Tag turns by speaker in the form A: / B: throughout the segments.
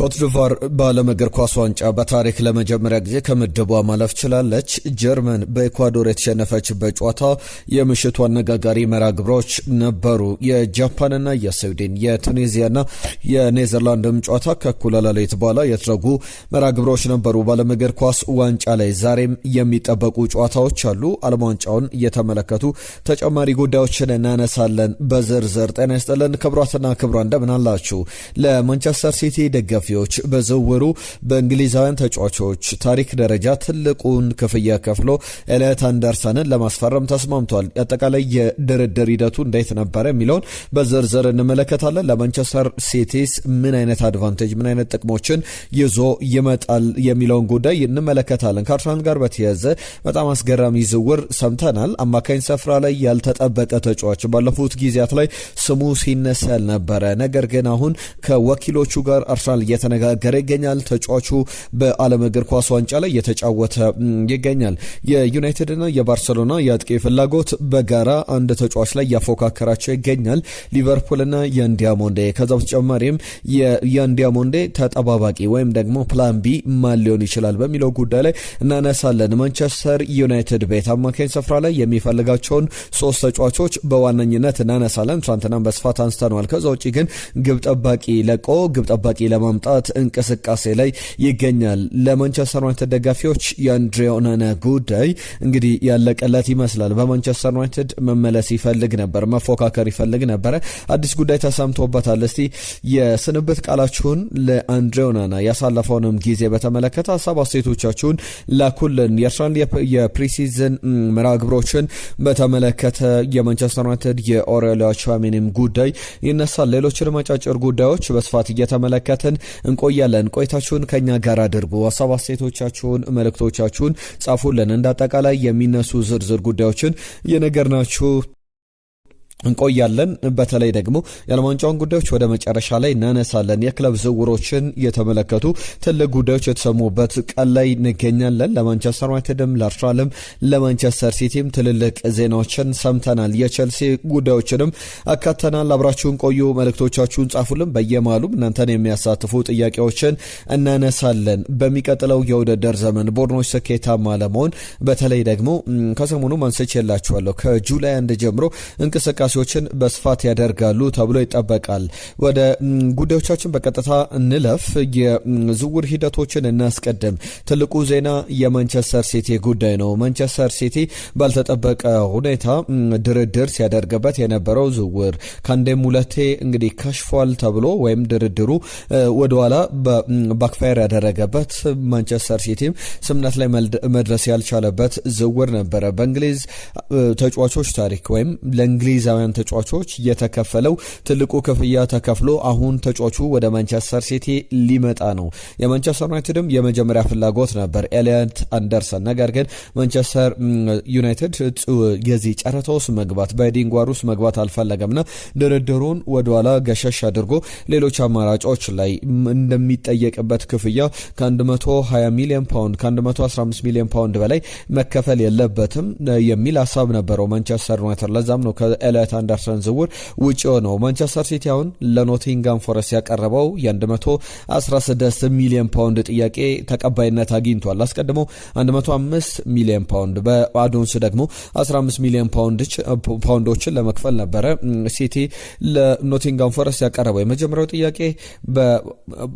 A: ኮትዲቯር በዓለም እግር ኳስ ዋንጫ በታሪክ ለመጀመሪያ ጊዜ ከምድቧ ማለፍ ችላለች። ጀርመን በኢኳዶር የተሸነፈችበት ጨዋታ የምሽቱ አነጋጋሪ መርሃ ግብሮች ነበሩ። የጃፓንና የስዊድን የቱኒዚያና የኔዘርላንድም ጨዋታ ከእኩለ ሌሊት በኋላ የተደረጉ መርሃ ግብሮች ነበሩ። በዓለም እግር ኳስ ዋንጫ ላይ ዛሬም የሚጠበቁ ጨዋታዎች አሉ። ዓለም ዋንጫውን እየተመለከቱ ተጨማሪ ጉዳዮችን እናነሳለን በዝርዝር። ጤና ይስጥልን ክቡራትና ክቡራን እንደምን አላችሁ? ለማንቸስተር ሲቲ ደጋፊዎች በዝውውሩ በእንግሊዛውያን ተጫዋቾች ታሪክ ደረጃ ትልቁን ክፍያ ከፍሎ ኤሊዮት አንደርሰንን ለማስፈረም ተስማምቷል። አጠቃላይ የድርድር ሂደቱ እንዴት ነበር የሚለውን በዝርዝር እንመለከታለን። ለማንቸስተር ሲቲስ ምን አይነት አድቫንቴጅ ምን አይነት ጥቅሞችን ይዞ ይመጣል የሚለውን ጉዳይ እንመለከታለን። ከአርሰናል ጋር በተያያዘ በጣም አስገራሚ ዝውውር ሰምተናል። አማካኝ ስፍራ ላይ ያልተጠበቀ ተጫዋች ባለፉት ጊዜያት ላይ ስሙ ሲነሳ ያልነበረ ነገር ግን አሁን ከወኪሎቹ ጋር አርሰናል እየተነጋገረ ይገኛል። ተጫዋቹ በዓለም እግር ኳስ ዋንጫ ላይ እየተጫወተ ይገኛል። የዩናይትድና የባርሰሎና የአጥቂ ፍላጎት በጋራ አንድ ተጫዋች ላይ እያፎካከራቸው ይገኛል። ሊቨርፑልና የአንዲያሞንዴ ከዛ በተጨማሪም የአንዲያሞንዴ ተጠባባቂ ወይም ደግሞ ፕላን ቢ ማን ሊሆን ይችላል በሚለው ጉዳይ ላይ እናነሳለን። ማንቸስተር ዩናይትድ ቤት አማካኝ ስፍራ ላይ የሚፈልጋቸውን ሶስት ተጫዋቾች በዋነኝነት እናነሳለን። ትናንትናም በስፋት አንስተነዋል። ከዛ ውጭ ግን ግብ ጠባቂ ለቆ ግብ ጠባቂ ለማምጣት እንቅስቃሴ ላይ ይገኛል። ለማንቸስተር ዩናይትድ ደጋፊዎች የአንድሬ ኦናና ጉዳይ እንግዲህ ያለቀለት ይመስላል። በማንቸስተር ዩናይትድ መመለስ ይፈልግ ነበር፣ መፎካከር ይፈልግ ነበረ። አዲስ ጉዳይ ተሰምቶበታል። እስቲ የስንብት ቃላችሁን ለአንድሬ ኦናና ያሳለፈውንም ጊዜ በተመለከተ ሀሳብ አስተያየቶቻችሁን ላኩልን። የአርሰናል የፕሪሲዝን መርሃ ግብሮችን በተመለከተ የማንቸስተር ዩናይትድ የኦሬሊዮ ቹዋሜኒም ጉዳይ ይነሳል። ሌሎችንም አጫጭር ጉዳዮች በስፋት እየተመለከትን እንቆያለን። ቆይታችሁን ከኛ ጋር አድርጉ። ሀሳብ አስተያየቶቻችሁን መልእክቶቻችሁን ጻፉልን። እንዳጠቃላይ የሚነሱ ዝርዝር ጉዳዮችን የነገርናችሁ እንቆያለን። በተለይ ደግሞ የዓለም ዋንጫውን ጉዳዮች ወደ መጨረሻ ላይ እናነሳለን። የክለብ ዝውውሮችን የተመለከቱ ትልቅ ጉዳዮች የተሰሙበት ቀን ላይ እንገኛለን። ለማንቸስተር ዩናይትድም ለአርሰናልም ለማንቸስተር ሲቲም ትልልቅ ዜናዎችን ሰምተናል። የቼልሲ ጉዳዮችንም አካተናል። አብራችሁን ቆዩ። መልእክቶቻችሁን ጻፉልን። በየማሉም እናንተን የሚያሳትፉ ጥያቄዎችን እናነሳለን። በሚቀጥለው የውድድር ዘመን ቡድኖች ስኬታማ ለመሆን በተለይ ደግሞ ከሰሞኑ አንስቼላችኋለሁ ከጁላይ 1 ጀምሮ እንቅስቃሴ ችን በስፋት ያደርጋሉ ተብሎ ይጠበቃል። ወደ ጉዳዮቻችን በቀጥታ እንለፍ። የዝውውር ሂደቶችን እናስቀድም። ትልቁ ዜና የማንቸስተር ሲቲ ጉዳይ ነው። ማንቸስተር ሲቲ ባልተጠበቀ ሁኔታ ድርድር ሲያደርግበት የነበረው ዝውውር ከአንዴም ሁለቴ እንግዲህ ከሽፏል ተብሎ ወይም ድርድሩ ወደኋላ ባክፋየር ያደረገበት ማንቸስተር ሲቲም ስምነት ላይ መድረስ ያልቻለበት ዝውውር ነበረ። በእንግሊዝ ተጫዋቾች ታሪክ ወይም ለእንግሊዝ ተጫዋቾች የተከፈለው ትልቁ ክፍያ ተከፍሎ አሁን ተጫዋቹ ወደ ማንቸስተር ሲቲ ሊመጣ ነው። የማንቸስተር ዩናይትድም የመጀመሪያ ፍላጎት ነበር ኤሊዮት አንደርሰን። ነገር ግን ማንቸስተር ዩናይትድ የዚህ ጨረታ ውስጥ መግባት በሄዲንግ ዋር ውስጥ መግባት አልፈለገምና ድርድሩን ወደኋላ ገሸሽ አድርጎ ሌሎች አማራጮች ላይ እንደሚጠየቅበት ክፍያ ከ120 ሚሊዮን ፓውንድ ከ115 ሚሊዮን ፓውንድ በላይ መከፈል የለበትም የሚል ሀሳብ ነበረው ማንቸስተር ዩናይትድ። ለዛም ነው ኤሊዮት አንደርሰን ዝውውር ውጪ ነው። ማንቸስተር ሲቲ አሁን ለኖቲንጋም ፎረስት ያቀረበው የ116 ሚሊዮን ፓውንድ ጥያቄ ተቀባይነት አግኝቷል። አስቀድሞ 105 ሚሊዮን ፓውንድ በአዶንስ ደግሞ 15 ሚሊዮን ፓውንዶችን ለመክፈል ነበረ ሲቲ ለኖቲንጋም ፎረስት ያቀረበው። የመጀመሪያው ጥያቄ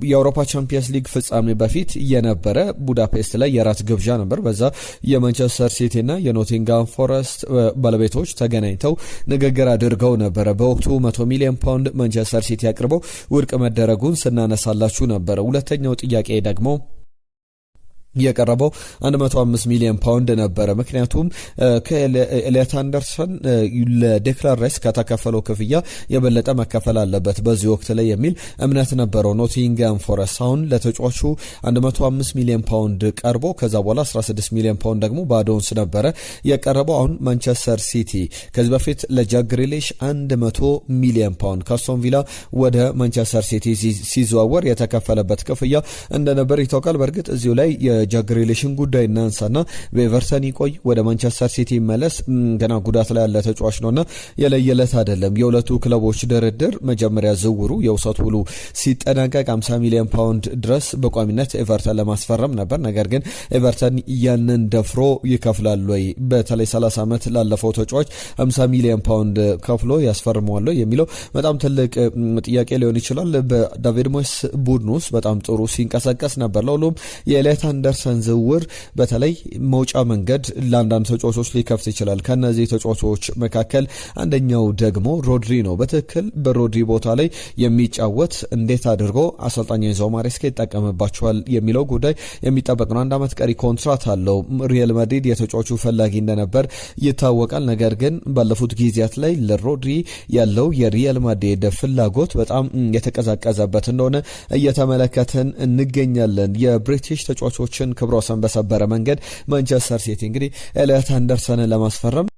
A: የአውሮፓ ቻምፒየንስ ሊግ ፍጻሜ በፊት የነበረ ቡዳፔስት ላይ የራት ግብዣ ነበር። በዛ የማንቸስተር ሲቲ እና የኖቲንጋም ፎረስት ባለቤቶች ተገናኝተው ንግግር አድርገው ነበረ። በወቅቱ 100 ሚሊዮን ፓውንድ ማንቸስተር ሲቲ አቅርበው ውድቅ መደረጉን ስናነሳላችሁ ነበረ። ሁለተኛው ጥያቄ ደግሞ የቀረበው 105 ሚሊዮን ፓውንድ ነበረ። ምክንያቱም ከኤሊዮት አንደርሰን ለዴክላን ራይስ ከተከፈለው ክፍያ የበለጠ መከፈል አለበት በዚህ ወቅት ላይ የሚል እምነት ነበረው ኖቲንጋም ፎረስት። አሁን ለተጫዋቹ 105 ሚሊዮን ፓውንድ ቀርቦ ከዛ በኋላ 16 ሚሊዮን ፓውንድ ደግሞ በአዶንስ ነበረ የቀረበው። አሁን ማንቸስተር ሲቲ ከዚህ በፊት ለጃክ ግሪሊሽ 100 ሚሊዮን ፓውንድ ከአስቶን ቪላ ወደ ማንቸስተር ሲቲ ሲዘዋወር የተከፈለበት ክፍያ እንደነበር ይታወቃል። በእርግጥ እዚሁ ላይ የጃክ ግሪሊሽን ጉዳይ እናንሳና በኤቨርተን ይቆይ ወደ ማንቸስተር ሲቲ መለስ ገና ጉዳት ላይ ያለ ተጫዋች ነውና የለየለት አይደለም። የሁለቱ ክለቦች ድርድር መጀመሪያ ዝውውሩ የውሰት ውሉ ሲጠናቀቅ 50 ሚሊዮን ፓውንድ ድረስ በቋሚነት ኤቨርተን ለማስፈረም ነበር። ነገር ግን ኤቨርተን ያንን ደፍሮ ይከፍላል ወይ በተለይ 30 ዓመት ላለፈው ተጫዋች 50 ሚሊዮን ፓውንድ ከፍሎ ያስፈርመዋል የሚለው በጣም ትልቅ ጥያቄ ሊሆን ይችላል። በዳቪድ ሞይስ ቡድን ውስጥ በጣም ጥሩ ሲንቀሳቀስ ነበር። ለሁሉም የኤሊዮት አንደርሰን ዝውውር በተለይ መውጫ መንገድ ለአንዳንድ ተጫዋቾች ሊከፍት ይችላል። ከነዚህ ተጫዋቾች መካከል አንደኛው ደግሞ ሮድሪ ነው። በትክክል በሮድሪ ቦታ ላይ የሚጫወት እንዴት አድርጎ አሰልጣኝ ኤንዞ ማሬስካ ይጠቀምባቸዋል የሚለው ጉዳይ የሚጠበቅ ነው። 1 ዓመት ቀሪ ኮንትራት አለው። ሪያል ማድሪድ የተጫዋቹ ፈላጊ እንደነበር ይታወቃል። ነገር ግን ባለፉት ጊዜያት ላይ ለሮድሪ ያለው የሪያል ማድሪድ ፍላጎት በጣም የተቀዛቀዘበት እንደሆነ እየተመለከትን እንገኛለን። የብሪቲሽ ተጫዋቾችን ክብረ ወሰን በሰበረ መንገድ ማንቸስተር ሲቲ እንግዲህ ኤሊዮት አንደርሰንን ለማስፈረም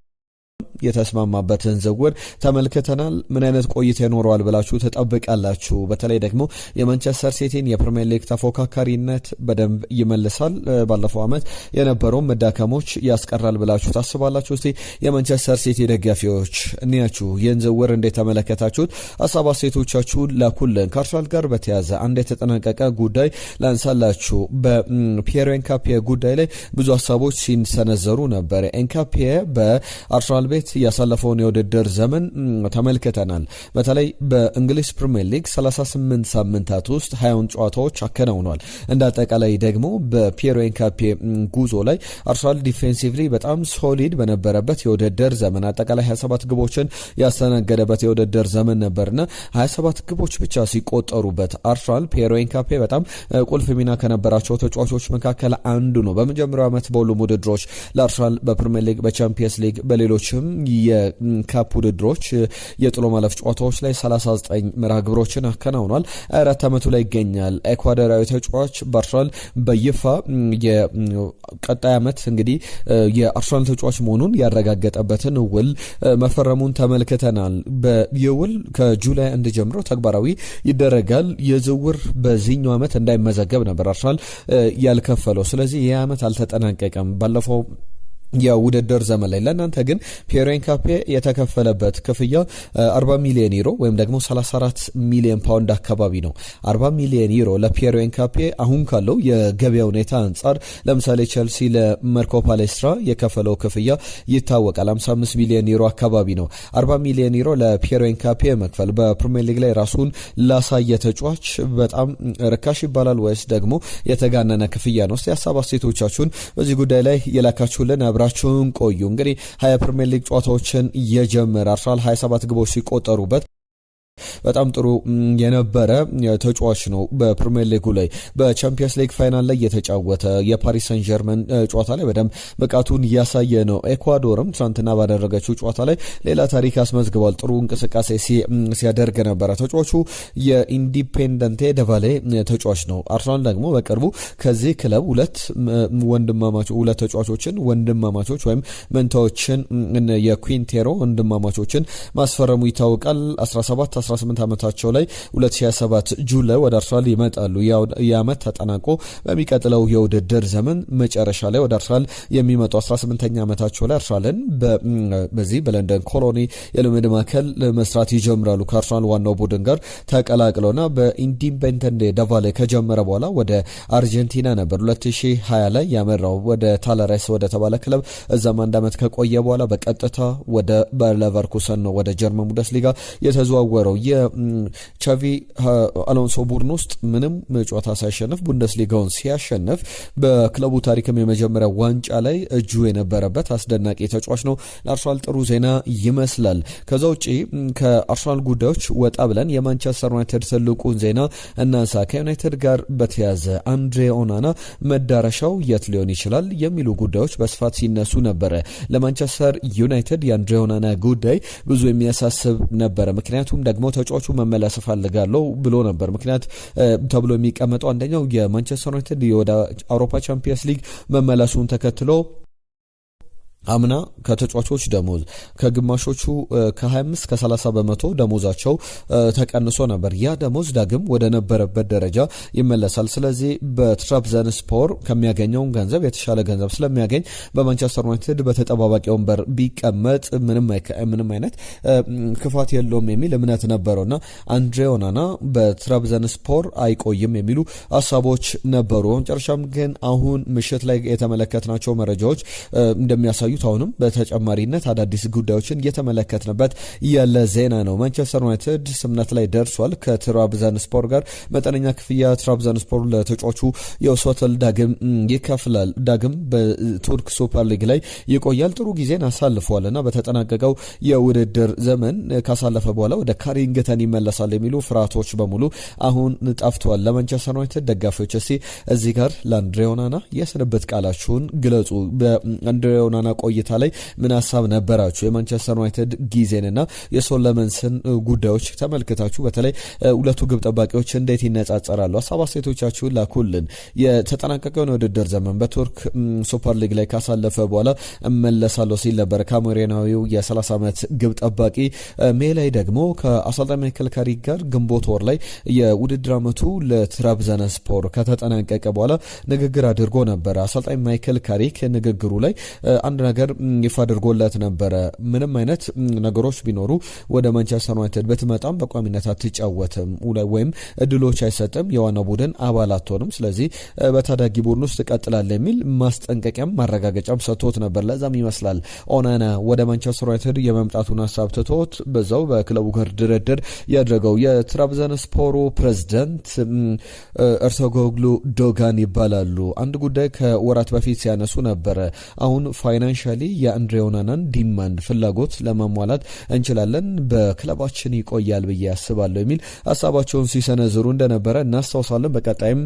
A: የተስማማበትን ዝውውር ተመልክተናል። ምን አይነት ቆይታ ይኖረዋል ብላችሁ ተጠብቃላችሁ? በተለይ ደግሞ የማንቸስተር ሲቲን የፕሪሚየር ሊግ ተፎካካሪነት በደንብ ይመልሳል፣ ባለፈው ዓመት የነበረው መዳከሞች ያስቀራል ብላችሁ ታስባላችሁ? እስቲ የማንቸስተር ሲቲ ደጋፊዎች እንያችሁ ይህን ዝውውር እንዴት ተመለከታችሁት? ሀሳብ አስተያየቶቻችሁን ላኩልን። ከአርሰናል ጋር በተያያዘ አንድ የተጠናቀቀ ጉዳይ ላንሳላችሁ። በፒየር ኤንካፒዬ ጉዳይ ላይ ብዙ ሀሳቦች ሲሰነዘሩ ነበር። ኤንካፒዬ በአርሰናል ቤት ያሳለፈውን የውድድር ዘመን ተመልክተናል። በተለይ በእንግሊዝ ፕሪሚየር ሊግ 38 ሳምንታት ውስጥ 20 ጨዋታዎች አከናውኗል። እንደ አጠቃላይ ደግሞ በፒየር ኤንካፒዬ ጉዞ ላይ አርሰናል ዲፌንሲቭሊ በጣም ሶሊድ በነበረበት የውድድር ዘመን አጠቃላይ 27 ግቦችን ያስተናገደበት የውድድር ዘመን ነበርና 27 ግቦች ብቻ ሲቆጠሩበት አርሰናል ፒየር ኤንካፒዬ በጣም ቁልፍ ሚና ከነበራቸው ተጫዋቾች መካከል አንዱ ነው። በመጀመሪያው ዓመት በሁሉም ውድድሮች ለአርሰናል በፕሪሚየር ሊግ፣ በቻምፒየንስ ሊግ፣ በሌሎችም የካፕ ውድድሮች የጥሎ ማለፍ ጨዋታዎች ላይ 39 መርሃ ግብሮችን አከናውኗል። 4 ዓመቱ ላይ ይገኛል። ኤኳዶራዊ ተጫዋች በአርሰናል በይፋ የቀጣይ ዓመት እንግዲህ የአርሰናል ተጫዋች መሆኑን ያረጋገጠበትን ውል መፈረሙን ተመልክተናል። በየውል ከጁላይ 1 ጀምሮ ተግባራዊ ይደረጋል። የዝውውር በዚህኛው ዓመት እንዳይመዘገብ ነበር አርሰናል ያልከፈለው። ስለዚህ ይህ ዓመት አልተጠናቀቀም። ባለፈው የውድድር ዘመን ላይ ለእናንተ ግን ፒየር ኤንካፒዬ የተከፈለበት ክፍያ 40 ሚሊዮን ዩሮ ወይም ደግሞ 34 ሚሊዮን ፓውንድ አካባቢ ነው። 40 ሚሊዮን ዩሮ ለፒየር ኤንካፒዬ አሁን ካለው የገበያ ሁኔታ አንጻር ለምሳሌ ቼልሲ ለማርኮ ፓሌስትራ የከፈለው ክፍያ ይታወቃል። 55 ሚሊዮን ዩሮ አካባቢ ነው። 40 ሚሊዮን ዩሮ ለፒየር ኤንካፒዬ መክፈል በፕሪሚየር ሊግ ላይ ራሱን ላሳየ ተጫዋች በጣም ርካሽ ይባላል ወይስ ደግሞ የተጋነነ ክፍያ ነው? እስቲ ሀሳብ አስተያየቶቻችሁን በዚህ ጉዳይ ላይ የላካችሁልን አብራችሁን ቆዩ። እንግዲህ 20 ፕሪሚየር ሊግ ጨዋታዎችን የጀመረ አርሰናል 27 ግቦች ሲቆጠሩበት በጣም ጥሩ የነበረ ተጫዋች ነው። በፕሪሚየር ሊጉ ላይ በቻምፒየንስ ሊግ ፋይናል ላይ የተጫወተ የፓሪስ ሰን ጀርመን ጨዋታ ላይ በደንብ ብቃቱን እያሳየ ነው። ኤኳዶርም ትናንትና ባደረገችው ጨዋታ ላይ ሌላ ታሪክ አስመዝግቧል። ጥሩ እንቅስቃሴ ሲያደርግ ነበረ። ተጫዋቹ የኢንዲፔንደንቴ ደቫሌ ተጫዋች ነው። አርሰናል ደግሞ በቅርቡ ከዚህ ክለብ ሁለት ተጫዋቾችን ወንድማማቾች ወይም መንታዎችን የኩዊንቴሮ ወንድማማቾችን ማስፈረሙ ይታወቃል። 18 ዓመታቸው ላይ 2027 ጁን ላይ ወደ አርሰናል ይመጣሉ። የዓመት ተጠናቆ በሚቀጥለው የውድድር ዘመን መጨረሻ ላይ ወደ አርሰናል የሚመጡ 18ኛ ዓመታቸው ላይ አርሰናልን በዚህ በለንደን ኮሎኒ የልምድ ማዕከል መስራት ይጀምራሉ። ከአርሰናል ዋናው ቡድን ጋር ተቀላቅለውና በኢንዲፔንደንቴ ደቫሌ ከጀመረ በኋላ ወደ አርጀንቲና ነበር 2020 ላይ ያመራው ወደ ታለራይስ ወደ ተባለ ክለብ። እዛም 1 ዓመት ከቆየ በኋላ በቀጥታ ወደ ባየር ሌቨርኩሰን ነው ወደ ጀርመን ቡንደስሊጋ የተዘዋወረው። የቻቪ አሎንሶ ቡድን ውስጥ ምንም ጨዋታ ሳይሸነፍ ቡንደስሊጋውን ሲያሸንፍ በክለቡ ታሪክም የመጀመሪያ ዋንጫ ላይ እጁ የነበረበት አስደናቂ ተጫዋች ነው። ለአርሰናል ጥሩ ዜና ይመስላል። ከዛ ውጪ ከአርሰናል ጉዳዮች ወጣ ብለን የማንቸስተር ዩናይትድ ትልቁን ዜና እናንሳ። ከዩናይትድ ጋር በተያዘ አንድሬ ኦናና መዳረሻው የት ሊሆን ይችላል የሚሉ ጉዳዮች በስፋት ሲነሱ ነበረ። ለማንቸስተር ዩናይትድ የአንድሬ ኦናና ጉዳይ ብዙ የሚያሳስብ ነበረ። ምክንያቱም ደግሞ ተጫዋቹ መመለስ ፈልጋለሁ ብሎ ነበር። ምክንያት ተብሎ የሚቀመጠው አንደኛው የማንቸስተር ዩናይትድ ወደ አውሮፓ ቻምፒየንስ ሊግ መመለሱን ተከትሎ አምና ከተጫዋቾች ደሞዝ ከግማሾቹ ከ25 ከ30 በመቶ ደሞዛቸው ተቀንሶ ነበር። ያ ደሞዝ ዳግም ወደ ነበረበት ደረጃ ይመለሳል። ስለዚህ በትራብዘንስፖር ከሚያገኘው ገንዘብ የተሻለ ገንዘብ ስለሚያገኝ በማንቸስተር ዩናይትድ በተጠባባቂ ወንበር ቢቀመጥ ምንም አይነት ክፋት የለውም የሚል እምነት ነበረውና አንድሬ ኦናና በትራብዘንስፖር አይቆይም የሚሉ ሀሳቦች ነበሩ። መጨረሻም ግን አሁን ምሽት ላይ የተመለከትናቸው መረጃዎች እንደሚያሳዩ አሁንም በተጨማሪነት አዳዲስ ጉዳዮችን እየተመለከትንበት ያለ ዜና ነው። ማንቸስተር ዩናይትድ ስምምነት ላይ ደርሷል ከትራብዘንስፖር ጋር። መጠነኛ ክፍያ ትራብዘንስፖር ለተጫዋቹ የውሰተል ዳግም ይከፍላል። ዳግም በቱርክ ሱፐር ሊግ ላይ ይቆያል። ጥሩ ጊዜን አሳልፏልና በተጠናቀቀው የውድድር ዘመን ካሳለፈ በኋላ ወደ ካሪንግተን ይመለሳል የሚሉ ፍርሃቶች በሙሉ አሁን ጠፍቷል። ለማንቸስተር ዩናይትድ ደጋፊዎች እዚህ ጋር ለአንድሬ ኦናና የስንብት ቃላችሁን ግለጹ። በአንድሬ ኦናና ቆይታ ላይ ምን ሀሳብ ነበራችሁ? የማንቸስተር ዩናይትድ ጊዜንና የሶለመንስን ጉዳዮች ተመልክታችሁ በተለይ ሁለቱ ግብ ጠባቂዎች እንዴት ይነጻጸራሉ? ሀሳብ አስተያየቶቻችሁን ላኩልን። የተጠናቀቀውን የውድድር ዘመን በቱርክ ሱፐር ሊግ ላይ ካሳለፈ በኋላ እመለሳለሁ ሲል ነበር ካሜሩናዊው የ30 ዓመት ግብ ጠባቂ። ሜይ ላይ ደግሞ ከአሰልጣኝ ማይክል ካሪክ ጋር ግንቦት ወር ላይ የውድድር ዓመቱ ለትራብዘንስፖር ከተጠናቀቀ በኋላ ንግግር አድርጎ ነበር። አሰልጣኝ ማይክል ካሪክ ንግግሩ ላይ አንድ ነገር ይፋ አድርጎለት ነበረ። ምንም አይነት ነገሮች ቢኖሩ ወደ ማንቸስተር ዩናይትድ በትመጣም በቋሚነት አትጫወትም ወይም እድሎች አይሰጥም፣ የዋናው ቡድን አባል አትሆንም፣ ስለዚህ በታዳጊ ቡድን ውስጥ ትቀጥላለህ የሚል ማስጠንቀቂያም ማረጋገጫም ሰጥቶት ነበር። ለዛም ይመስላል ኦናና ወደ ማንቸስተር ዩናይትድ የመምጣቱን ሀሳብ ትቶት በዛው በክለቡ ጋር ድርድር ያደረገው። የትራብዘንስፖሩ ፕሬዝዳንት ኤርቶጎግሉ ዶጋን ይባላሉ። አንድ ጉዳይ ከወራት በፊት ሲያነሱ ነበረ። አሁን ፋይናንሻሊ የአንድሬ ኦናናን ዲማንድ ፍላጎት ለማሟላት እንችላለን፣ በክለባችን ይቆያል ብዬ አስባለሁ የሚል ሀሳባቸውን ሲሰነዝሩ እንደነበረ እናስታውሳለን። በቀጣይም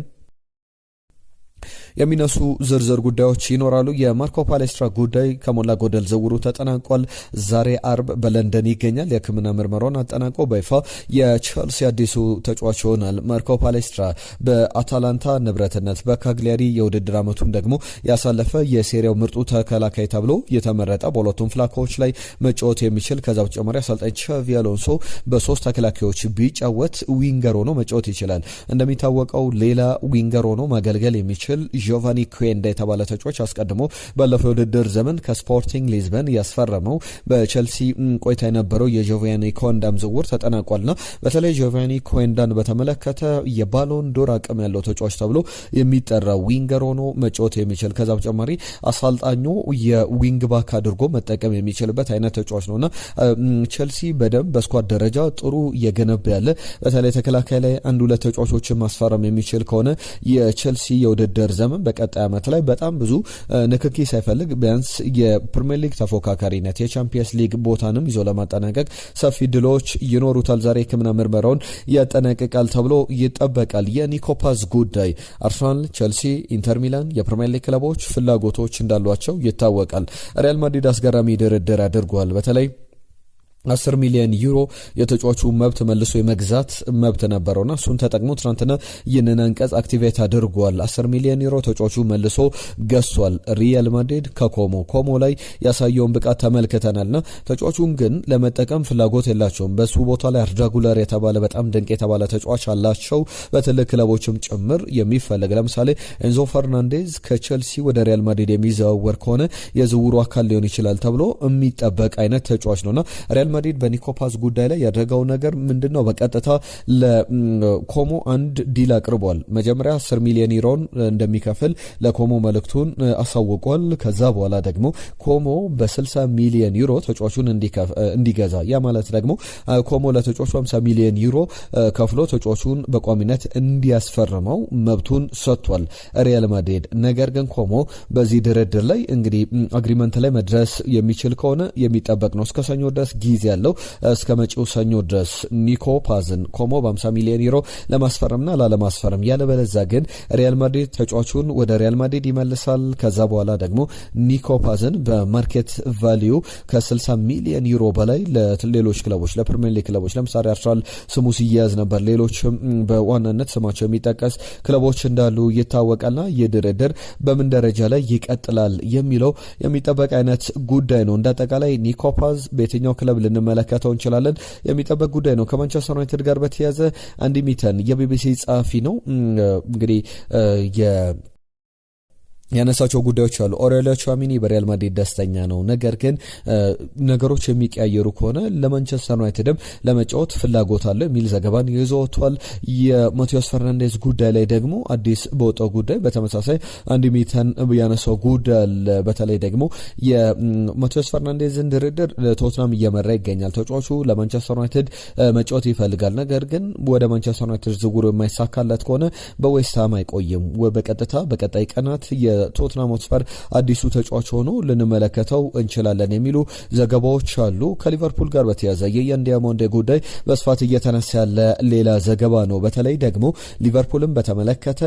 A: የሚነሱ ዝርዝር ጉዳዮች ይኖራሉ። የማርኮ ፓሌስትራ ጉዳይ ከሞላ ጎደል ዝውውሩ ተጠናቋል። ዛሬ አርብ በለንደን ይገኛል። የሕክምና ምርመራውን አጠናቆ በይፋ የቼልሲ አዲሱ ተጫዋች ይሆናል። ማርኮ ፓሌስትራ በአታላንታ ንብረትነት በካግሊያሪ የውድድር ዓመቱን ደግሞ ያሳለፈ የሴሪያው ምርጡ ተከላካይ ተብሎ የተመረጠ በሁለቱም ፍላኮች ላይ መጫወት የሚችል ከዛ በተጨማሪ አሰልጣኝ ቻቪ አሎንሶ በሶስት ተከላካዮች ቢጫወት ዊንገር ሆኖ መጫወት ይችላል። እንደሚታወቀው ሌላ ዊንገር ሆኖ ማገልገል የሚችል ጆቫኒ ኩዌንዳ የተባለ ተጫዋች አስቀድሞ ባለፈው የውድድር ዘመን ከስፖርቲንግ ሊዝበን ያስፈረመው በቼልሲ ቆይታ የነበረው የጆቫኒ ኩዌንዳም ዝውውር ተጠናቋልና በተለይ ጆቫኒ ኩዌንዳን በተመለከተ የባሎን ዶር አቅም ያለው ተጫዋች ተብሎ የሚጠራ ዊንገር ሆኖ መጫወት የሚችል ከዛ በተጨማሪ አሰልጣኙ የዊንግ ባክ አድርጎ መጠቀም የሚችልበት አይነት ተጫዋች ነውና ቼልሲ በደንብ በስኳድ ደረጃ ጥሩ የገነባ ያለ በተለይ ተከላካይ ላይ አንድ ሁለት ተጫዋቾችን ማስፈረም የሚችል ከሆነ የቼልሲ የውድድር ዘመን በቀጣይ ዓመት ላይ በጣም ብዙ ንክኪ ሳይፈልግ ቢያንስ የፕሪሚየር ሊግ ተፎካካሪነት የቻምፒየንስ ሊግ ቦታንም ይዞ ለማጠናቀቅ ሰፊ ድሎች ይኖሩታል። ዛሬ ሕክምና ምርመራውን ያጠናቅቃል ተብሎ ይጠበቃል። የኒኮፓዝ ጉዳይ አርሰናል፣ ቼልሲ፣ ኢንተር ሚላን የፕሪሚየር ሊግ ክለቦች ፍላጎቶች እንዳሏቸው ይታወቃል። ሪያል ማድሪድ አስገራሚ ድርድር አድርጓል። በተለይ 10 ሚሊዮን ዩሮ የተጫዋቹ መብት መልሶ የመግዛት መብት ነበረውና እሱን ተጠቅሞ ትናንትና ይህንን አንቀጽ አክቲቬት አድርጓል። 10 ሚሊዮን ዩሮ ተጫዋቹ መልሶ ገዝቷል። ሪያል ማድሪድ ከኮሞ ላይ ያሳየውን ብቃት ተመልክተናልና ተጫዋቹን ግን ለመጠቀም ፍላጎት የላቸውም። በሱ ቦታ ላይ አርዳ ጉለር የተባለ በጣም ድንቅ የተባለ ተጫዋች አላቸው። በትልቅ ክለቦችም ጭምር የሚፈለግ ለምሳሌ ኤንዞ ፈርናንዴዝ ከቼልሲ ወደ ሪያል ማድሪድ የሚዘዋወር ከሆነ የዝውውሩ አካል ሊሆን ይችላል ተብሎ የሚጠበቅ አይነት ተጫዋች ነውና ሪያል ማድሪድ በኒኮፓዝ ጉዳይ ላይ ያደረገው ነገር ምንድነው? በቀጥታ ለኮሞ አንድ ዲል አቅርቧል። መጀመሪያ 10 ሚሊዮን ዩሮን እንደሚከፍል ለኮሞ መልእክቱን አሳውቋል። ከዛ በኋላ ደግሞ ኮሞ በ60 ሚሊዮን ዩሮ ተጫዋቹን እንዲገዛ ያ ማለት ደግሞ ኮሞ ለተጫዋቹ 50 ሚሊዮን ዩሮ ከፍሎ ተጫዋቹን በቋሚነት እንዲያስፈርመው መብቱን ሰጥቷል ሪያል ማድሪድ። ነገር ግን ኮሞ በዚህ ድርድር ላይ እንግዲህ አግሪመንት ላይ መድረስ የሚችል ከሆነ የሚጠበቅ ነው። እስከ ሰኞ ድረስ ጊዜ ጊዜ ያለው እስከ መጪው ሰኞ ድረስ ኒኮ ፓዝን ኮሞ በ50 ሚሊዮን ዩሮ ለማስፈረምና ላለማስፈረም፣ ያለበለዚያ ግን ሪያል ማድሪድ ተጫዋቹን ወደ ሪያል ማድሪድ ይመልሳል። ከዛ በኋላ ደግሞ ኒኮ ፓዝን በማርኬት ቫልዩ ከ60 ሚሊዮን ዩሮ በላይ ለሌሎች ክለቦች ለፕሪሚየር ሊግ ክለቦች ለምሳሌ አርሰናል ስሙ ሲያዝ ነበር፣ ሌሎችም በዋናነት ስማቸው የሚጠቀስ ክለቦች እንዳሉ ይታወቃልና ይህ ድርድር በምን ደረጃ ላይ ይቀጥላል የሚለው የሚጠበቅ አይነት ጉዳይ ነው። እንዳጠቃላይ ኒኮ ፓዝ በየትኛው ክለብ ልንመለከተው እንችላለን የሚጠበቅ ጉዳይ ነው። ከማንቸስተር ዩናይትድ ጋር በተያያዘ አንዲ ሚተን የቢቢሲ ጸሐፊ ነው እንግዲህ ያነሳቸው ጉዳዮች አሉ። ኦሬሊዮ ቹዋሚኒ በሪያል ማድሪድ ደስተኛ ነው፣ ነገር ግን ነገሮች የሚቀያየሩ ከሆነ ለማንቸስተር ዩናይትድም ለመጫወት ፍላጎት አለ የሚል ዘገባን ይዞ ወጥቷል። የማቴዎስ ፈርናንዴዝ ጉዳይ ላይ ደግሞ አዲስ በወጣው ጉዳይ በተመሳሳይ አንዲ ሚተን ያነሳው ጉዳይ አለ። በተለይ ደግሞ የማቴዎስ ፈርናንዴዝን ድርድር ቶትናም እየመራ ይገኛል። ተጫዋቹ ለማንቸስተር ዩናይትድ መጫወት ይፈልጋል፣ ነገር ግን ወደ ማንቸስተር ዩናይትድ ዝውውሩ የማይሳካለት ከሆነ በዌስትሃም አይቆይም። በቀጥታ በቀጣይ ቀናት ቶትናም ሆትስፐር አዲሱ ተጫዋች ሆኖ ልንመለከተው እንችላለን የሚሉ ዘገባዎች አሉ። ከሊቨርፑል ጋር በተያያዘ የኢያን ዲያሞንዴ ጉዳይ በስፋት እየተነሳ ያለ ሌላ ዘገባ ነው። በተለይ ደግሞ ሊቨርፑልን በተመለከተ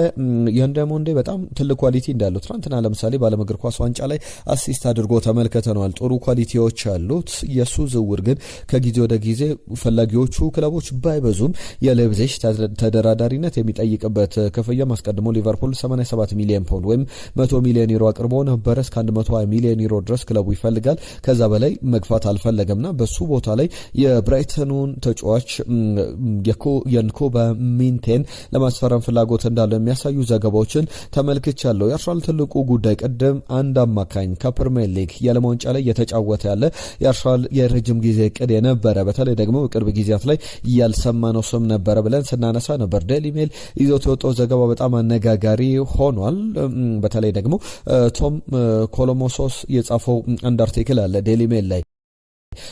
A: ኢያን ዲያሞንዴ በጣም ትልቅ ኳሊቲ እንዳለው ትናንትና ለምሳሌ በዓለም እግር ኳስ ዋንጫ ላይ አሲስት አድርጎ ተመልክተናል። ጥሩ ኳሊቲዎች አሉት። የሱ ዝውውር ግን ከጊዜ ወደ ጊዜ ፈላጊዎቹ ክለቦች ባይበዙም የሌብዚሽ ተደራዳሪነት የሚጠይቅበት ክፍያ ማስቀድሞ ሊቨርፑል 87 ሚሊዮን ፓውንድ ወይም 100 ሚሊዮን ዩሮ አቅርቦ ነበረ። እስከ 120 ሚሊዮን ዩሮ ድረስ ክለቡ ይፈልጋል። ከዛ በላይ መግፋት አልፈለገምና በሱ ቦታ ላይ የብራይተኑን ተጫዋች የንኮባ ሚንቴን ለማስፈረም ፍላጎት እንዳለው የሚያሳዩ ዘገባዎችን ተመልክቻለሁ። የአርሰናል ትልቁ ጉዳይ ቅድም አንድ አማካኝ ከፕሪሚየር ሊግ የዓለም ዋንጫ ላይ የተጫወተ ያለ የአርሰናል የረጅም ጊዜ እቅድ የነበረ በተለይ ደግሞ በቅርብ ጊዜያት ላይ ያልሰማነው ስም ነበረ ብለን ስናነሳ ነበር። ዴይሊ ሜል ይዞት የወጣው ዘገባ በጣም አነጋጋሪ ሆኗል። በተለይ ደግሞ ቶም ኮሎሞሶስ የጻፈው አንድ አርቲክል አለ ዴይሊ ሜል ላይ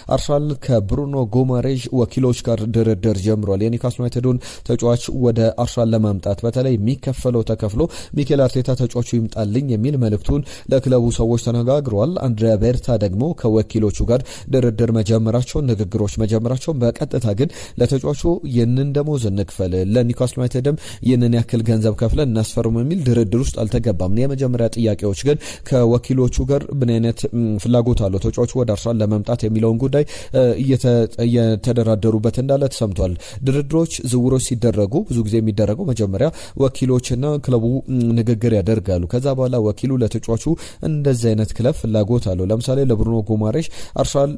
A: አርሰናል ከብሩኖ ጎማሬዥ ወኪሎች ጋር ድርድር ጀምሯል። የኒውካስል ዩናይትዱን ተጫዋች ወደ አርሰናል ለማምጣት በተለይ የሚከፈለው ተከፍሎ ሚኬል አርቴታ ተጫዋቹ ይምጣልኝ የሚል መልእክቱን ለክለቡ ሰዎች ተነጋግረዋል። አንድሪያ ቤርታ ደግሞ ከወኪሎቹ ጋር ድርድር መጀመራቸውን ንግግሮች መጀመራቸውን በቀጥታ ግን ለተጫዋቹ ይህንን ደሞዝ እንክፈል ለኒውካስል ዩናይትድም ይህንን ያክል ገንዘብ ከፍለን እናስፈርሙ የሚል ድርድር ውስጥ አልተገባም። የመጀመሪያ ጥያቄዎች ግን ከወኪሎቹ ጋር ምን አይነት ፍላጎት አለው ተጫዋቹ ወደ አርሰናል ለመምጣት የሚለው ጉዳይ እየተደራደሩበት እንዳለ ተሰምቷል። ድርድሮች ዝውውሮች ሲደረጉ ብዙ ጊዜ የሚደረገው መጀመሪያ ወኪሎችና ክለቡ ንግግር ያደርጋሉ። ከዛ በኋላ ወኪሉ ለተጫዋቹ እንደዚህ አይነት ክለብ ፍላጎት አለው ለምሳሌ ለብሩኖ ጎማሬሽ አርሰናል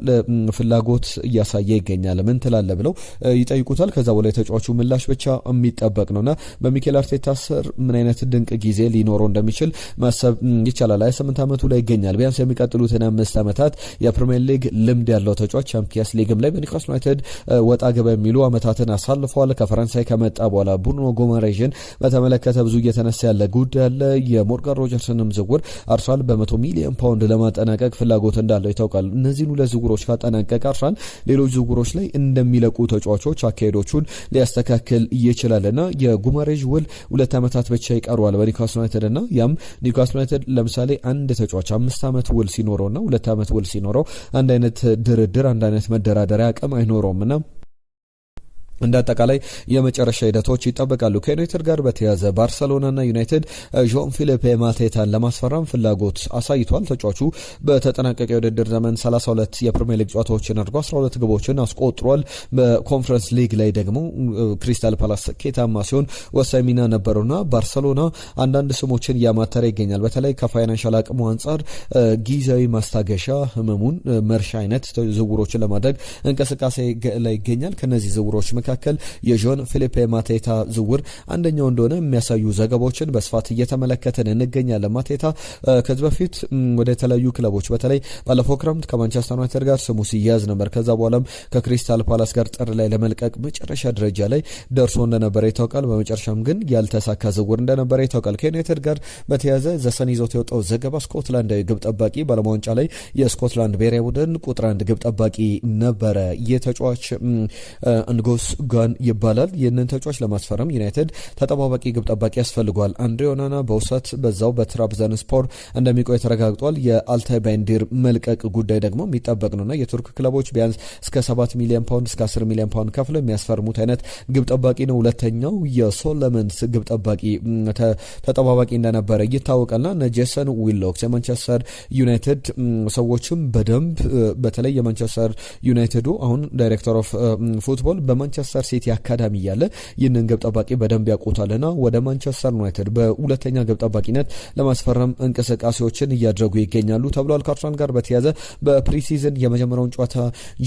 A: ፍላጎት እያሳየ ይገኛል ምን ትላለ ብለው ይጠይቁታል። ከዛ በኋላ የተጫዋቹ ምላሽ ብቻ የሚጠበቅ ነውና በሚኬል አርቴታ ስር ምን አይነት ድንቅ ጊዜ ሊኖረው እንደሚችል ማሰብ ይቻላል። 28 ዓመቱ ላይ ይገኛል። ቢያንስ የሚቀጥሉትን 5 ዓመታት የፕሪሚየር ሊግ ልምድ ያለው ተጫዋች ቻምፒየንስ ሊግም ላይ በኒውካስል ዩናይትድ ወጣ ገባ የሚሉ አመታትን አሳልፈዋል። ከፈረንሳይ ከመጣ በኋላ ብሩኖ ጎማሬዥን በተመለከተ ብዙ እየተነሳ ያለ ጉዳይ አለ። የሞርጋን ሮጀርስንም ዝውውር አርሰናል በ100 ሚሊዮን ፓውንድ ለማጠናቀቅ ፍላጎት እንዳለው ይታወቃል። እነዚህን ሁለት ዝውውሮች ካጠናቀቀ አርሰናል ሌሎች ዝውውሮች ላይ እንደሚለቁ ተጫዋቾች አካሄዶቹን ሊያስተካክል ይችላልና የጎማሬዥ ውል 2 ዓመታት ብቻ ይቀርዋል በኒውካስል ዩናይትድ እና ያም ኒውካስል ዩናይትድ ለምሳሌ አንድ ተጫዋች 5 ዓመት ውል ሲኖረውና 2 ዓመት ውል ሲኖረው አንድ አይነት ድርድር አንድ አይነት መደራደሪያ አቅም አይኖረውምና እንደ አጠቃላይ የመጨረሻ ሂደቶች ይጠበቃሉ። ከዩናይትድ ጋር በተያያዘ ባርሰሎናና ዩናይትድ ዦን ፊሊፔ ማቴታን ለማስፈረም ፍላጎት አሳይቷል። ተጫዋቹ በተጠናቀቀ የውድድር ዘመን 32 የፕሪሚየር ሊግ ጨዋታዎችን አድርጎ 12 ግቦችን አስቆጥሯል። በኮንፈረንስ ሊግ ላይ ደግሞ ክሪስታል ፓላስ ስኬታማ ሲሆን ወሳኝ ሚና ነበረውና ባርሰሎና አንዳንድ ስሞችን እያማተረ ይገኛል። በተለይ ከፋይናንሻል አቅሙ አንጻር ጊዜያዊ ማስታገሻ ህመሙን መርሻ አይነት ዝውውሮችን ለማድረግ እንቅስቃሴ ላይ ይገኛል። ከነዚህ ዝውውሮች መካከል የዦን ፊሊፔ ማቴታ ዝውውር አንደኛው እንደሆነ የሚያሳዩ ዘገባዎችን በስፋት እየተመለከተን እንገኛለን። ማቴታ ከዚህ በፊት ወደ ተለያዩ ክለቦች በተለይ ባለፈው ክረምት ከማንቸስተር ዩናይትድ ጋር ስሙ ሲያዝ ነበር። ከዛ በኋላም ከክሪስታል ፓላስ ጋር ጥር ላይ ለመልቀቅ መጨረሻ ደረጃ ላይ ደርሶ እንደነበረ ይታወቃል። በመጨረሻም ግን ያልተሳካ ዝውውር እንደነበረ ይታወቃል። ከዩናይትድ ጋር በተያያዘ ዘሰን ይዞት የወጣው ዘገባ ስኮትላንዳዊ ግብ ጠባቂ በዓለም ዋንጫ ላይ የስኮትላንድ ብሔራዊ ቡድን ቁጥር 1 ግብ ጠባቂ ነበረ። የተጫዋች አንጎስ ጋን ይባላል። ይህንን ተጫዋች ለማስፈረም ዩናይትድ ተጠባባቂ ግብ ጠባቂ ያስፈልገዋል። አንድሬ ኦናና በውሰት በዛው በትራብዘንስፖር እንደሚቆይ ተረጋግጧል። የአልታይ ባይንዲር መልቀቅ ጉዳይ ደግሞ የሚጠበቅ ነውና የቱርክ ክለቦች ቢያንስ እስከ 7 ሚሊዮን ፓውንድ እስከ 10 ሚሊዮን ፓውንድ ከፍለው የሚያስፈርሙት አይነት ግብ ጠባቂ ነው። ሁለተኛው የሶለመንስ ግብ ጠባቂ ተጠባባቂ እንደነበረ ይታወቃልና ነጀሰን ዊሎክስ የማንቸስተር ዩናይትድ ሰዎችም በደንብ በተለይ የማንቸስተር ዩናይትዱ አሁን ዳይሬክተር ኦፍ ፉትቦል በማንቸስተር ሲቲ አካዳሚ ያለ ይህንን ግብ ጠባቂ በደንብ ያውቁታልና ወደ ማንቸስተር ዩናይትድ በሁለተኛ ግብ ጠባቂነት ለማስፈረም እንቅስቃሴዎችን እያደረጉ ይገኛሉ ተብሏል። ከአርሰናል ጋር በተያያዘ በፕሪሲዝን የመጀመሪያውን ጨዋታ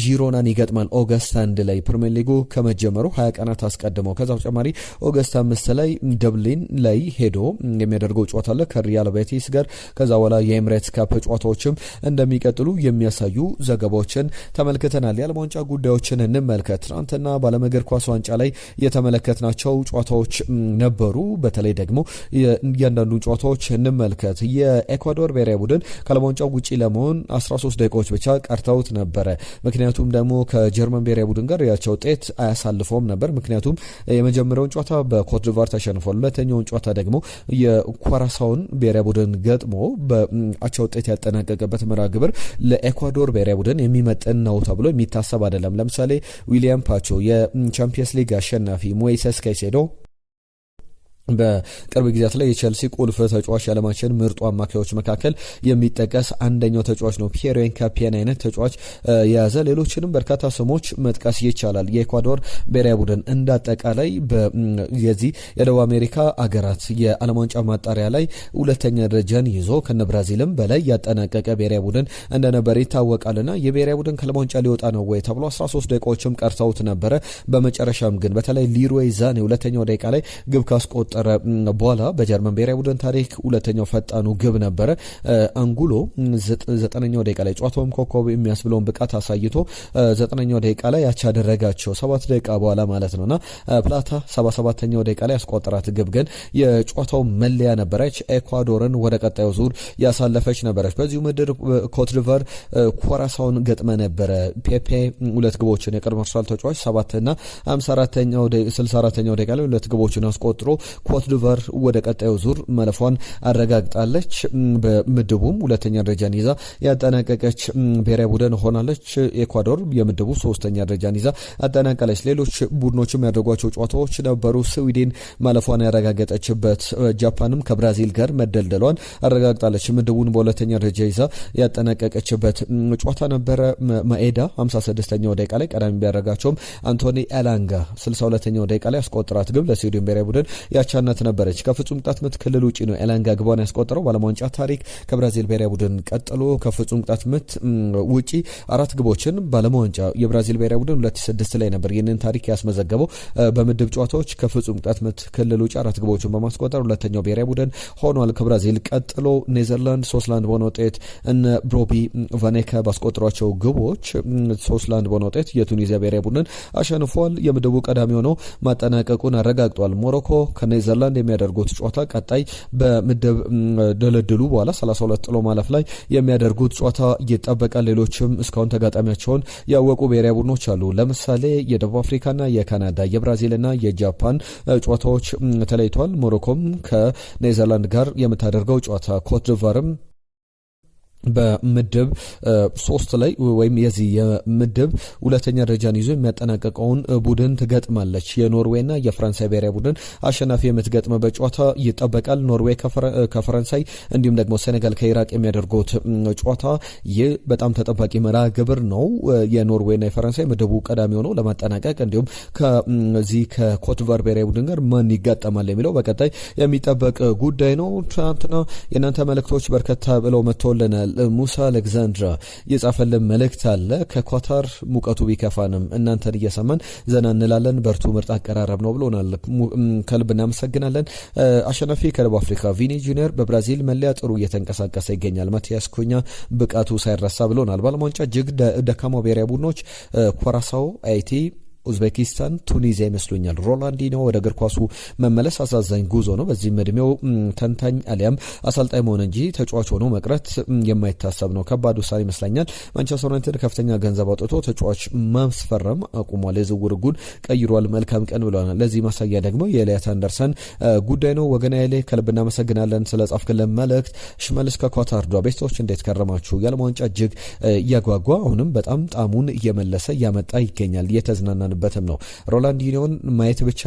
A: ጂሮናን ይገጥማል ኦገስት 1 ላይ ፕሪሚየር ሊጉ ከመጀመሩ 20 ቀናት አስቀድመው። ከዛ በተጨማሪ ኦገስት 5 ላይ ደብሊን ላይ ሄዶ የሚያደርገው ጨዋታ አለ ከሪያል ቤቲስ ጋር። ከዛ በኋላ የኤምሬትስ ካፕ ጨዋታዎችም እንደሚቀጥሉ የሚያሳዩ ዘገባዎችን ተመልክተናል። የዓለም ዋንጫ ጉዳዮችን እንመልከት። ትናንትና በዓለም እግር ኳስ ዋንጫ ላይ የተመለከትናቸው ጨዋታዎች ነበሩ። በተለይ ደግሞ እያንዳንዱ ጨዋታዎች እንመልከት። የኤኳዶር ብሔራዊ ቡድን ከዓለም ዋንጫው ውጪ ለመሆን 13 ደቂቃዎች ብቻ ቀርተውት ነበረ። ምክንያቱም ደግሞ ከጀርመን ብሔራዊ ቡድን ጋር ያቸው ውጤት አያሳልፈውም ነበር። ምክንያቱም የመጀመሪያውን ጨዋታ በኮትዲቯር ተሸንፏል። ሁለተኛውን ጨዋታ ደግሞ የኳራሳውን ብሔራዊ ቡድን ገጥሞ በአቻ ውጤት ያጠናቀቀበት መርሃ ግብር ለኤኳዶር ብሔራዊ ቡድን የሚመጥን ነው ተብሎ የሚታሰብ አይደለም። ለምሳሌ ዊሊያም ፓቾ የቻምፒየንስ ሊግ አሸናፊ፣ ሞይሴስ ካይሴዶ በቅርብ ጊዜያት ላይ የቼልሲ ቁልፍ ተጫዋች ያለማችን ምርጡ አማካዮች መካከል የሚጠቀስ አንደኛው ተጫዋች ነው። ፒየሮ ኤንካፒየን አይነት ተጫዋች የያዘ ሌሎችንም በርካታ ስሞች መጥቀስ ይቻላል። የኤኳዶር ብሔራዊ ቡድን እንዳጠቃላይ የዚህ የደቡብ አሜሪካ አገራት የዓለም ዋንጫ ማጣሪያ ላይ ሁለተኛ ደረጃን ይዞ ከነ ብራዚልም በላይ ያጠናቀቀ ብሔራዊ ቡድን እንደነበር ይታወቃልና የብሔራዊ ቡድን ከዓለም ዋንጫ ሊወጣ ነው ወይ ተብሎ 13 ደቂቃዎችም ቀርተውት ነበረ። በመጨረሻም ግን በተለይ ሊሮይ ዛኔ ሁለተኛው ደቂቃ ላይ ግብ ካስቆጠረ በኋላ በጀርመን ብሔራዊ ቡድን ታሪክ ሁለተኛው ፈጣኑ ግብ ነበረ። አንጉሎ 9ኛው ደቂቃ ላይ ጨዋታውም ኮከብ የሚያስብለውን ብቃት አሳይቶ 9ኛው ደቂቃ ላይ ያቻደረጋቸው 7 ደቂቃ በኋላ ማለት ነውና ፕላታ 77ኛው ደቂቃ ላይ ያስቆጠራት ግብ ግን የጨዋታው መለያ ነበረች። ኤኳዶርን ወደ ቀጣዩ ዙር ያሳለፈች ነበረች። በዚሁ ምድር ኮትዲቯር ኳራሳውን ገጥመ ነበረ። ፔፔ ሁለት ግቦችን የቀድሞ አርሰናል ተጫዋች 7 እና 64ኛው ደቂቃ ላይ ሁለት ግቦችን አስቆጥሮ ኮትዲቯር ወደ ቀጣዩ ዙር መለፏን አረጋግጣለች። በምድቡም ሁለተኛ ደረጃን ይዛ ያጠናቀቀች ብሔራዊ ቡድን ሆናለች። ኤኳዶር የምድቡ 3ኛ ደረጃን ይዛ አጠናቀለች። ሌሎች ቡድኖችም ያደረጓቸው ጨዋታዎች ነበሩ። ስዊድን ማለፏን ያረጋገጠችበት፣ ጃፓንም ከብራዚል ጋር መደልደሏን አረጋግጣለች። ምድቡን በሁለተኛ ደረጃ ይዛ ያጠናቀቀችበት ጨዋታ ነበረ። ማኤዳ 56ኛው ደቂቃ ላይ ቀዳሚ ቢያደረጋቸውም አንቶኒ ኤላንጋ 62ኛው ደቂቃ ላይ ያስቆጠራት ግብ ለስዊድን ብሔራዊ ቡድን ያቻነት ነበረች። ከፍጹም ቅጣት ምት ክልል ውጪ ነው ኤላንጋ ግቧን ያስቆጠረው። በዓለም ዋንጫ ታሪክ ከብራዚል ብሔራዊ ቡድን ቀጥሎ ከፍጹም ቅጣት ምት ውጪ 4 ግቦችን በዓለም ዋንጫ የብራዚል ብሔራዊ ቡድን 2006 ላይ ነበር ይህንን ታሪክ ያስመዘገበው። በምድብ ጨዋታዎች ከፍጹም ቅጣት ምት ክልል ውጪ 4 ግቦችን በማስቆጠር ሁለተኛው ብሔራዊ ቡድን ሆኗል። ከብራዚል ቀጥሎ ኔዘርላንድ 3-1 በሆነ ውጤት እነ ብሮቢ ቫኔካ ባስቆጠሯቸው ግቦች 3-1 በሆነ ውጤት የቱኒዚያ ብሔራዊ ቡድን አሸንፏል። የምድቡ ቀዳሚ ሆኖ ማጠናቀቁን አረጋግጧል። ሞሮኮ ከኔዘርላንድ የሚያደርጉት ጨዋታ ቀጣይ በምድብ ድልድሉ በኋላ 32 ጥሎ ማለፍ ላይ የሚያደርጉት ጨዋታ ይጠበቃል። ሌሎችም እስካሁን ተጋጣሚያቸውን ያወቁ ብሔራዊ ቡድኖች አሉ። ለምሳሌ የደቡብ አፍሪካና የካናዳ የብራዚልና የጃፓን ጨዋታዎች ተለይቷል። ሞሮኮም ከኔዘርላንድ ጋር የምታደርገው ጨዋታ ኮትዲቯርም በምድብ 3 ላይ ወይም የዚህ የምድብ ሁለተኛ ደረጃን ይዞ የሚያጠናቀቀውን ቡድን ትገጥማለች። የኖርዌይና የፈረንሳይ ብሔራዊ ቡድን አሸናፊ የምትገጥምበት ጨዋታ ይጠበቃል። ኖርዌይ ከፈረንሳይ እንዲሁም ደግሞ ሴኔጋል ከኢራቅ የሚያደርጉት ጨዋታ ይህ በጣም ተጠባቂ መርሃ ግብር ነው። የኖርዌይና የፈረንሳይ ምድቡ ቀዳሚ ሆኖ ለማጠናቀቅ እንዲሁም ከዚህ ከኮትዲቯር ብሔራዊ ቡድን ጋር ማን ይጋጠማል የሚለው በቀጣይ የሚጠበቅ ጉዳይ ነው። ትናንትና የእናንተ መልእክቶች በርከታ ብለው መጥተውልናል። ሙሳ አሌክዛንድራ የጻፈልን መልእክት አለ። ከኳታር ሙቀቱ ቢከፋንም እናንተን እየሰማን ዘና እንላለን፣ በርቱ፣ ምርጥ አቀራረብ ነው ብሎናል። ከልብ እናመሰግናለን። አሸናፊ ከደቡብ አፍሪካ ቪኒ ጁኒየር በብራዚል መለያ ጥሩ እየተንቀሳቀሰ ይገኛል። ማቲያስ ኩኛ ብቃቱ ሳይረሳ ብሎናል። በዓለም ዋንጫ እጅግ ደካማ ብሔራዊ ቡድኖች ኩራሳኦ፣ ሃይቲ፣ ኡዝቤኪስታን፣ ቱኒዚያ ይመስሉኛል። ሮላንዲኖ ወደ እግር ኳሱ መመለስ አሳዛኝ ጉዞ ነው። በዚህም እድሜው ተንታኝ አሊያም አሰልጣኝ መሆን እንጂ ተጫዋች ሆኖ መቅረት የማይታሰብ ነው። ከባድ ውሳኔ ይመስለኛል። ማንቸስተር ዩናይትድ ከፍተኛ ገንዘብ አውጥቶ ተጫዋች ማስፈረም አቁሟል። የዝውውር ሕጉን ቀይሯል። መልካም ቀን ብለናል። ለዚህ ማሳያ ደግሞ የኤሊያት አንደርሰን ጉዳይ ነው። ወገና ያለ ከልብ እናመሰግናለን ስለ ጻፍክልን መልእክት። ሽመልስ ከኳታር ዷ ቤቶች እንዴት ከረማችሁ? የዓለም ዋንጫ እጅግ እያጓጓ አሁንም በጣም ጣሙን እየመለሰ እያመጣ ይገኛል። እየተዝናናንበትም ነው። ሮላንዲኖን ማየት ብቻ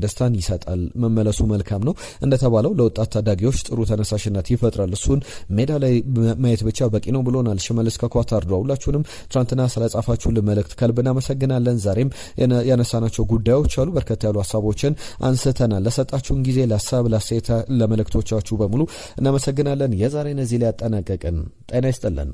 A: ደስታን ይሰጣል። መመለሱ መልካም ነው። እንደተባለው ለወጣት ታዳጊዎች ጥሩ ተነሳሽነት ይፈጥራል። እሱን ሜዳ ላይ ማየት ብቻ በቂ ነው ብሎናል ሽመልስ ከኳታር ዷ። ሁላችሁንም ትናንትና ስለጻፋችሁልን መልእክት ከልብ እናመሰግናለን። ዛሬም ያነሳናቸው ጉዳዮች አሉ። በርከት ያሉ ሀሳቦችን አንስተናል። ለሰጣችሁን ጊዜ፣ ለሀሳብ፣ ለአስተያየት፣ ለመልእክቶቻችሁ በሙሉ እናመሰግናለን። የዛሬን እዚህ ላይ ያጠናቀቅን። ጤና ይስጥልን።